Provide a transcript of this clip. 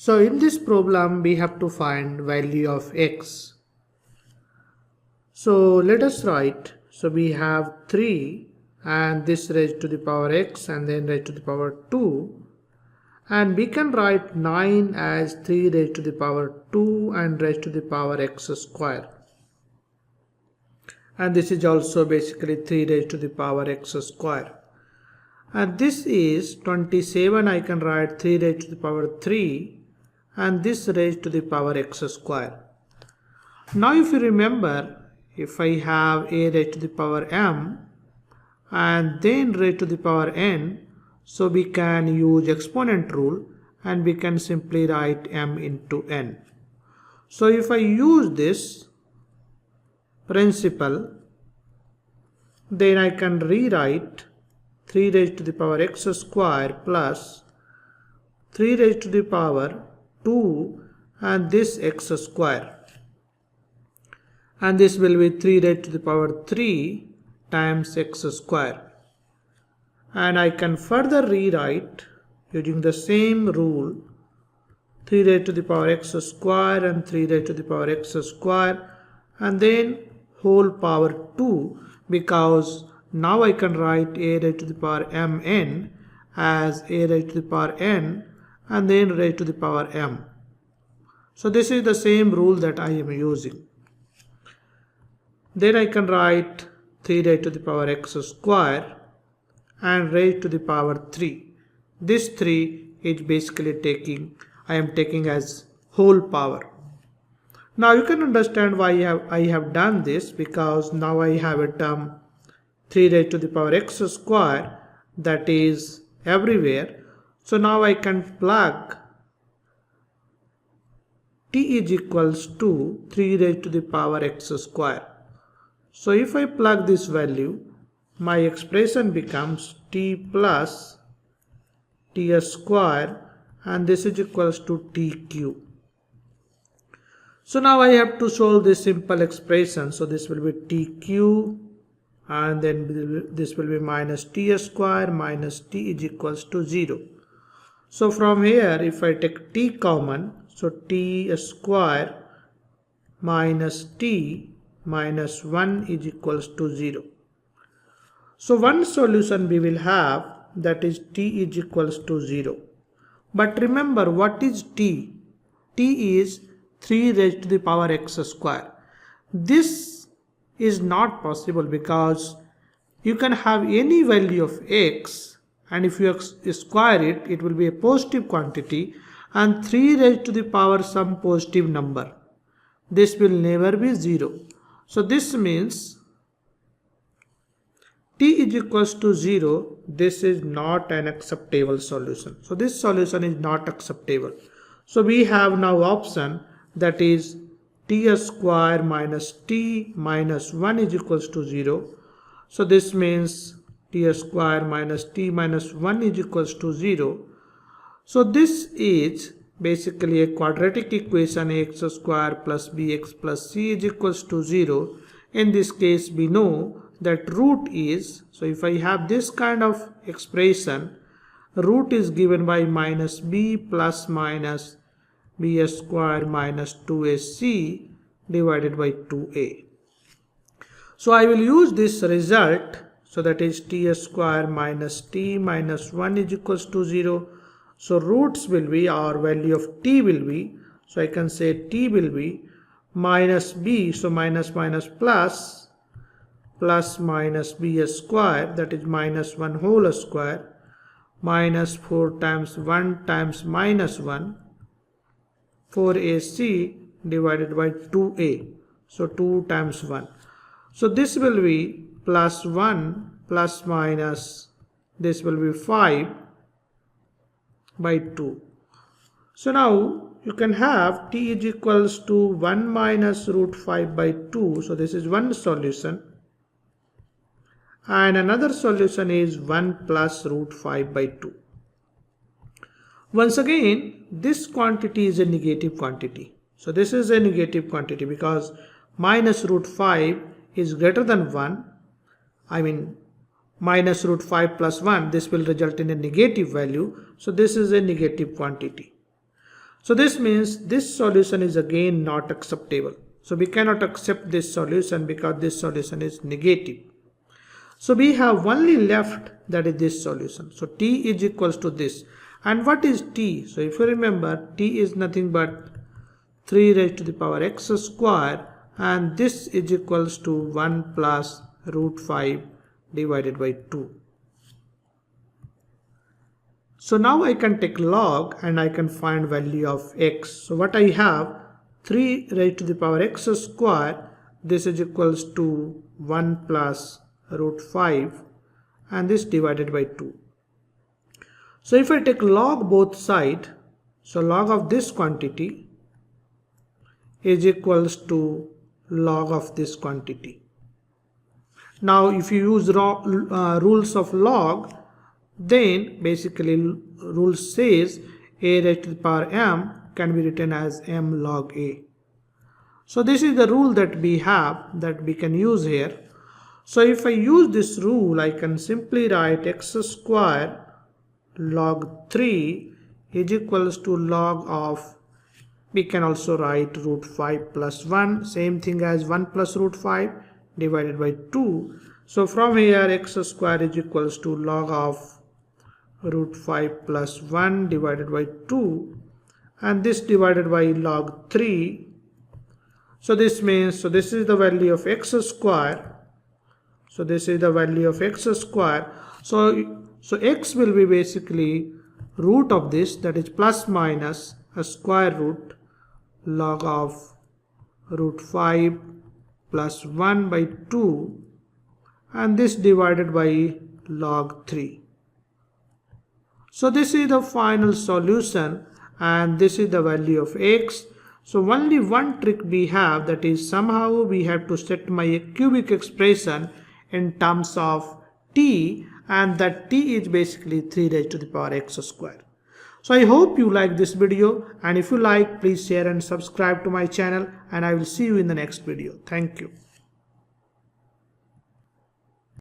So in this problem we have to find value of x. So let us write. So we have 3 and this raised to the power x and then raised to the power 2, and we can write 9 as 3 raised to the power 2 and raised to the power x square, and this is also basically 3 raised to the power x square. And this is 27. I can write 3 raised to the power 3 and this raised to the power x square. Now if you remember, if I have a raised to the power m and then raised to the power n, so we can use exponent rule and we can simply write m into n. So if I use this principle, then I can rewrite 3 raised to the power x square plus 3 raised to the power 2 and this x square, and this will be 3 raised to the power 3 times x square. And I can further rewrite using the same rule 3 raised to the power x square and 3 raised to the power x square and then whole power 2, because now I can write a raised to the power mn as a raised to the power n and then raised to the power m. So this is the same rule that I am using. Then I can write 3 raised to the power x square and raised to the power 3. This 3 is basically I am taking as whole power. Now you can understand why I have done this, because now I have a term 3 raised to the power x square that is everywhere. So now I can plug t is equals to 3 raised to the power x square. So if I plug this value, my expression becomes t plus t square and this is equals to tq. So now I have to solve this simple expression. So this will be tq and then this will be minus t square minus t is equals to 0. So from here if I take t common, so t square minus t minus 1 is equals to 0. So one solution we will have, that is t is equals to 0. But remember, what is t? T is 3 raised to the power x square. This is not possible because you can have any value of x, and if you square it, it will be a positive quantity, and 3 raised to the power some positive number. This will never be 0. So this means t is equals to 0. This is not an acceptable solution. So this solution is not acceptable. So we have now option, that is t square minus t minus 1 is equals to 0. So this means t square minus t minus 1 is equals to 0. So this is basically a quadratic equation, ax square plus bx plus c is equals to 0. In this case we know that root is, so if I have this kind of expression, root is given by minus b plus minus b square minus 2ac divided by 2a. So I will use this result, so that is t square minus t minus 1 is equals to 0. So roots will be, our value of t will be, so I can say t will be minus b, so minus minus plus, plus minus b square, that is minus 1 whole square, minus 4 times 1 times minus 1, 4ac divided by 2a, so 2 times 1. So this will be plus 1 plus minus, this will be 5 by 2. So now you can have t is equals to 1 minus root 5 by 2. So this is one solution. And another solution is 1 plus root 5 by 2. Once again, this quantity is a negative quantity. So this is a negative quantity because minus root 5 is greater than 1. I mean minus root 5 plus 1, this will result in a negative value. So this is a negative quantity. So this means this solution is again not acceptable. So we cannot accept this solution because this solution is negative. So we have only left, that is this solution. So t is equals to this. And what is t? So if you remember, t is nothing but 3 raised to the power x square, and this is equals to 1 plus root 5 divided by 2. So now I can take log and I can find value of x. So what I have, 3 raised to the power x square, this is equals to 1 plus root 5, and this divided by 2. So if I take log both sides, so log of this quantity is equals to log of this quantity. Now if you use rules of log, then basically rule says a raised to the power m can be written as m log a. So this is the rule that we have, that we can use here. So if I use this rule, I can simply write x square log 3 is equals to log of, we can also write root 5 plus 1, same thing as 1 plus root 5 divided by 2. So from here x square is equals to log of root 5 plus 1 divided by 2, and this divided by log 3. So this means, so this is the value of x square. So this is the value of x square. So x will be basically root of this, that is plus minus a square root log of root 5 plus 1 by 2, and this divided by log 3. So this is the final solution, and this is the value of x. So only one trick we have, that is somehow we have to set my cubic expression in terms of t, and that t is basically 3 raised to the power x square. So I hope you like this video, and if you like, please share and subscribe to my channel, and I will see you in the next video. Thank you.